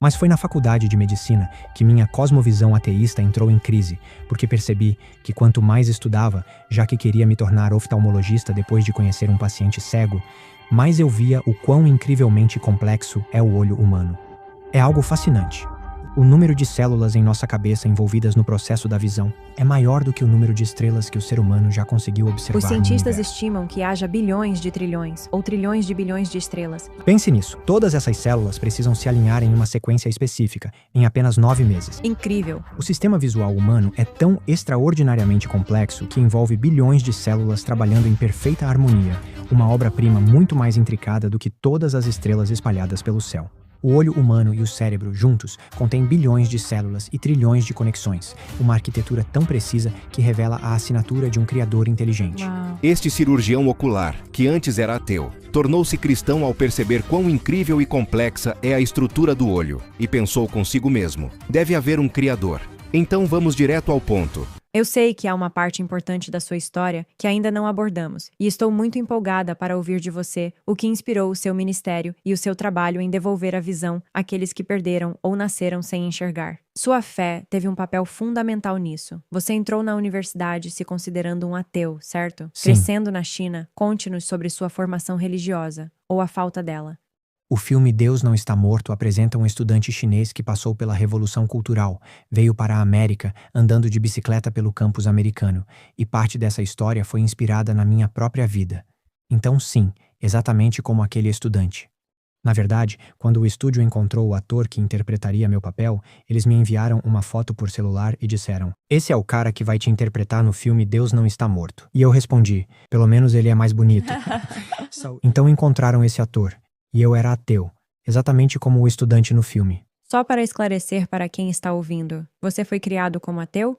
Mas foi na faculdade de medicina que minha cosmovisão ateísta entrou em crise, porque percebi que quanto mais estudava, já que queria me tornar oftalmologista depois de conhecer um paciente cego, mais eu via o quão incrivelmente complexo é o olho humano. É algo fascinante. O número de células em nossa cabeça envolvidas no processo da visão é maior do que o número de estrelas que o ser humano já conseguiu observar. Os cientistas no universo. estimam que haja bilhões de trilhões ou trilhões de bilhões de estrelas. Pense nisso. Todas essas células precisam se alinhar em uma sequência específica, em apenas 9 meses. Incrível! O sistema visual humano é tão extraordinariamente complexo que envolve bilhões de células trabalhando em perfeita harmonia, uma obra-prima muito mais intricada do que todas as estrelas espalhadas pelo céu. O olho humano e o cérebro juntos contêm bilhões de células e trilhões de conexões, uma arquitetura tão precisa que revela a assinatura de um criador inteligente. Uau. Este cirurgião ocular, que antes era ateu, tornou-se cristão ao perceber quão incrível e complexa é a estrutura do olho, e pensou consigo mesmo: deve haver um criador. Então vamos direto ao ponto. Eu sei que há uma parte importante da sua história que ainda não abordamos, e estou muito empolgada para ouvir de você o que inspirou o seu ministério e o seu trabalho em devolver a visão àqueles que perderam ou nasceram sem enxergar. Sua fé teve um papel fundamental nisso. Você entrou na universidade se considerando um ateu, certo? Sim. Crescendo na China, conte-nos sobre sua formação religiosa, ou a falta dela. O filme Deus Não Está Morto apresenta um estudante chinês que passou pela Revolução Cultural, veio para a América andando de bicicleta pelo campus americano, e parte dessa história foi inspirada na minha própria vida. Então sim, exatamente como aquele estudante. Na verdade, quando o estúdio encontrou o ator que interpretaria meu papel, eles me enviaram uma foto por celular e disseram: "Esse é o cara que vai te interpretar no filme Deus Não Está Morto." E eu respondi: "Pelo menos ele é mais bonito." Então encontraram esse ator. E eu era ateu, exatamente como o estudante no filme. Só para esclarecer para quem está ouvindo, você foi criado como ateu?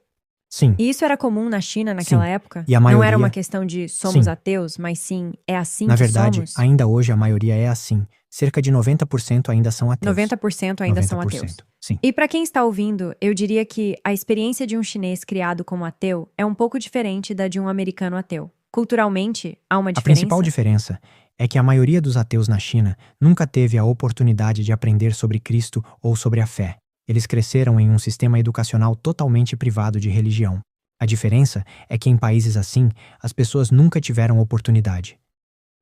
Sim, E isso era comum na China naquela Sim. época? E a Não era maioria- uma questão de somos Sim. ateus, mas sim, é assim na que verdade, somos? ainda hoje a maioria é assim. Cerca de 90% ainda são ateus. 90% ainda são ateus. Sim. E para quem está ouvindo, eu diria que a experiência de um chinês criado como ateu é um pouco diferente da de um americano ateu. Culturalmente, há uma A diferença? principal diferença é que a maioria dos ateus na China nunca teve a oportunidade de aprender sobre Cristo ou sobre a fé. Eles cresceram em um sistema educacional totalmente privado de religião. A diferença é que em países assim, as pessoas nunca tiveram oportunidade.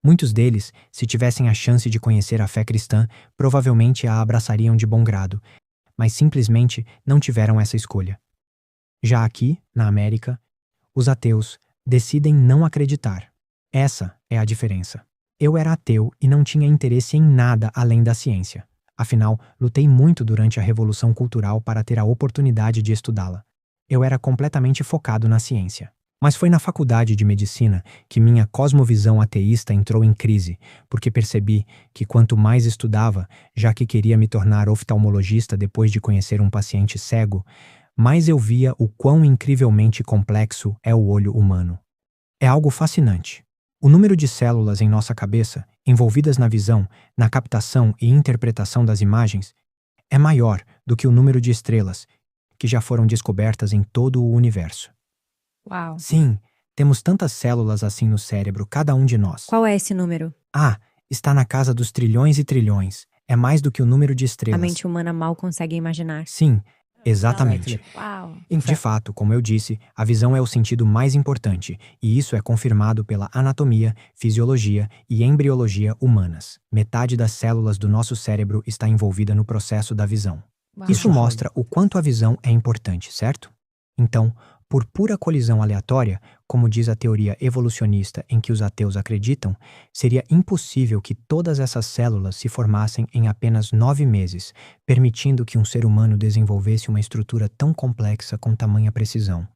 Muitos deles, se tivessem a chance de conhecer a fé cristã, provavelmente a abraçariam de bom grado, mas simplesmente não tiveram essa escolha. Já aqui, na América, os ateus decidem não acreditar. Essa é a diferença. Eu era ateu e não tinha interesse em nada além da ciência. Afinal, lutei muito durante a Revolução Cultural para ter a oportunidade de estudá-la. Eu era completamente focado na ciência. Mas foi na faculdade de medicina que minha cosmovisão ateísta entrou em crise, porque percebi que quanto mais estudava, já que queria me tornar oftalmologista depois de conhecer um paciente cego, mais eu via o quão incrivelmente complexo é o olho humano. É algo fascinante. O número de células em nossa cabeça, envolvidas na visão, na captação e interpretação das imagens, é maior do que o número de estrelas que já foram descobertas em todo o universo. Uau. Sim, temos tantas células assim no cérebro, cada um de nós. Qual é esse número? Está na casa dos trilhões e trilhões. É mais do que o número de estrelas. A mente humana mal consegue imaginar. Sim, exatamente. Uau. De fato, como eu disse, a visão é o sentido mais importante, e isso é confirmado pela anatomia, fisiologia e embriologia humanas. Metade das células do nosso cérebro está envolvida no processo da visão. Uau. Isso mostra o quanto a visão é importante, certo? Então, por pura colisão aleatória, como diz a teoria evolucionista em que os ateus acreditam, seria impossível que todas essas células se formassem em apenas 9 meses, permitindo que um ser humano desenvolvesse uma estrutura tão complexa com tamanha precisão.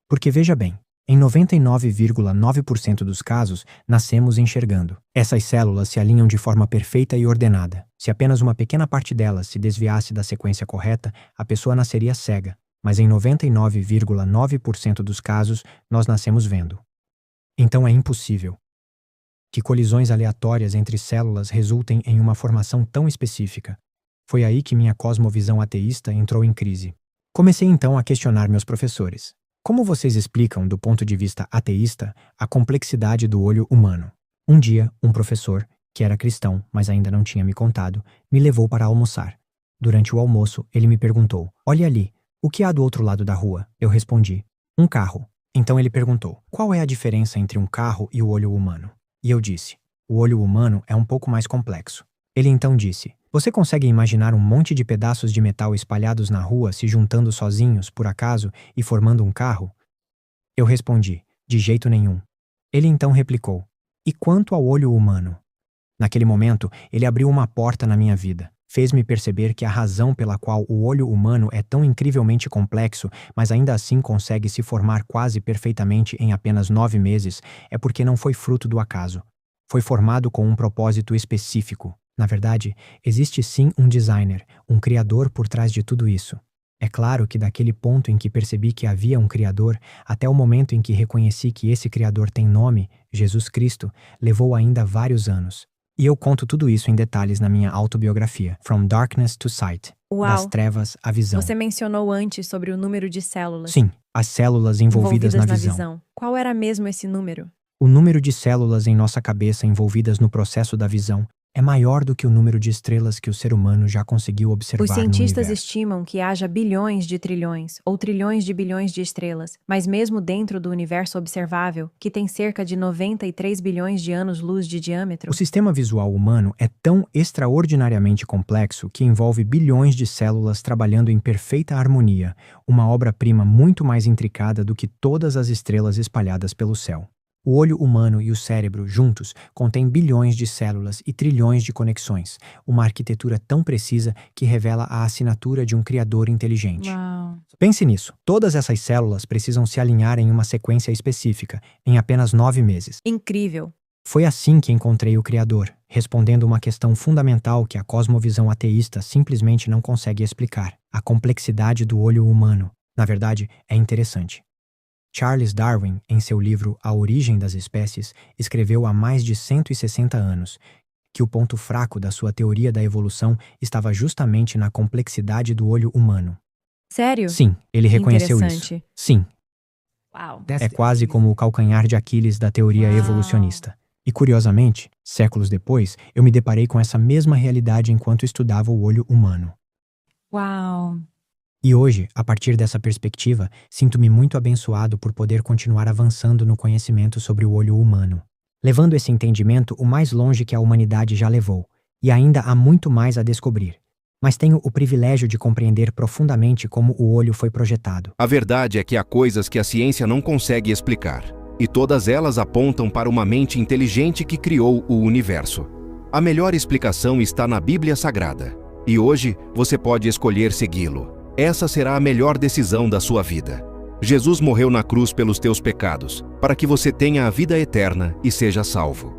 Porque veja bem, em 99,9% dos casos, nascemos enxergando. Essas células se alinham de forma perfeita e ordenada. Se apenas uma pequena parte delas se desviasse da sequência correta, a pessoa nasceria cega. Mas em 99,9% dos casos, nós nascemos vendo. Então é impossível que colisões aleatórias entre células resultem em uma formação tão específica. Foi aí que minha cosmovisão ateísta entrou em crise. Comecei então a questionar meus professores. Como vocês explicam, do ponto de vista ateísta, a complexidade do olho humano? Um dia, um professor, que era cristão, mas ainda não tinha me contado, me levou para almoçar. Durante o almoço, ele me perguntou: "Olhe ali, o que há do outro lado da rua?" Eu respondi: "Um carro." Então ele perguntou: "Qual é a diferença entre um carro e o olho humano?" E eu disse: "O olho humano é um pouco mais complexo." Ele então disse: "Você consegue imaginar um monte de pedaços de metal espalhados na rua se juntando sozinhos, por acaso, e formando um carro?" Eu respondi: "De jeito nenhum." Ele então replicou: "E quanto ao olho humano?" Naquele momento, ele abriu uma porta na minha vida. Fez-me perceber que a razão pela qual o olho humano é tão incrivelmente complexo, mas ainda assim consegue se formar quase perfeitamente em apenas 9 meses, é porque não foi fruto do acaso. Foi formado com um propósito específico. Na verdade, existe sim um designer, um criador por trás de tudo isso. É claro que daquele ponto em que percebi que havia um criador, até o momento em que reconheci que esse criador tem nome, Jesus Cristo, levou ainda vários anos. E eu conto tudo isso em detalhes na minha autobiografia, From Darkness to Sight, das Uau! trevas à visão. Você mencionou antes sobre o número de células Sim, as células envolvidas na visão. Qual era mesmo esse número? O número de células em nossa cabeça envolvidas no processo da visão é maior do que o número de estrelas que o ser humano já conseguiu observar Os no cientistas universo. estimam que haja bilhões de trilhões ou trilhões de bilhões de estrelas, mas mesmo dentro do universo observável, que tem cerca de 93 bilhões de anos-luz de diâmetro, O sistema visual humano é tão extraordinariamente complexo que envolve bilhões de células trabalhando em perfeita harmonia, uma obra-prima muito mais intricada do que todas as estrelas espalhadas pelo céu. O olho humano e o cérebro, juntos, contêm bilhões de células e trilhões de conexões, uma arquitetura tão precisa que revela a assinatura de um criador inteligente. Uau! Pense nisso, todas essas células precisam se alinhar em uma sequência específica, em apenas 9 meses. Incrível! Foi assim que encontrei o Criador, respondendo uma questão fundamental que a cosmovisão ateísta simplesmente não consegue explicar: a complexidade do olho humano. Na verdade, é interessante. Charles Darwin, em seu livro A Origem das Espécies, escreveu há mais de 160 anos que o ponto fraco da sua teoria da evolução estava justamente na complexidade do olho humano. Sério? Sim, ele reconheceu isso. Interessante. Sim, Uau! é quase como o calcanhar de Aquiles da teoria Uau. evolucionista. E curiosamente, séculos depois, eu me deparei com essa mesma realidade enquanto estudava o olho humano. Uau! E hoje, a partir dessa perspectiva, sinto-me muito abençoado por poder continuar avançando no conhecimento sobre o olho humano, levando esse entendimento o mais longe que a humanidade já levou, e ainda há muito mais a descobrir. Mas tenho o privilégio de compreender profundamente como o olho foi projetado. A verdade é que há coisas que a ciência não consegue explicar, e todas elas apontam para uma mente inteligente que criou o universo. A melhor explicação está na Bíblia Sagrada, e hoje você pode escolher segui-lo. Essa será a melhor decisão da sua vida. Jesus morreu na cruz pelos teus pecados, para que você tenha a vida eterna e seja salvo.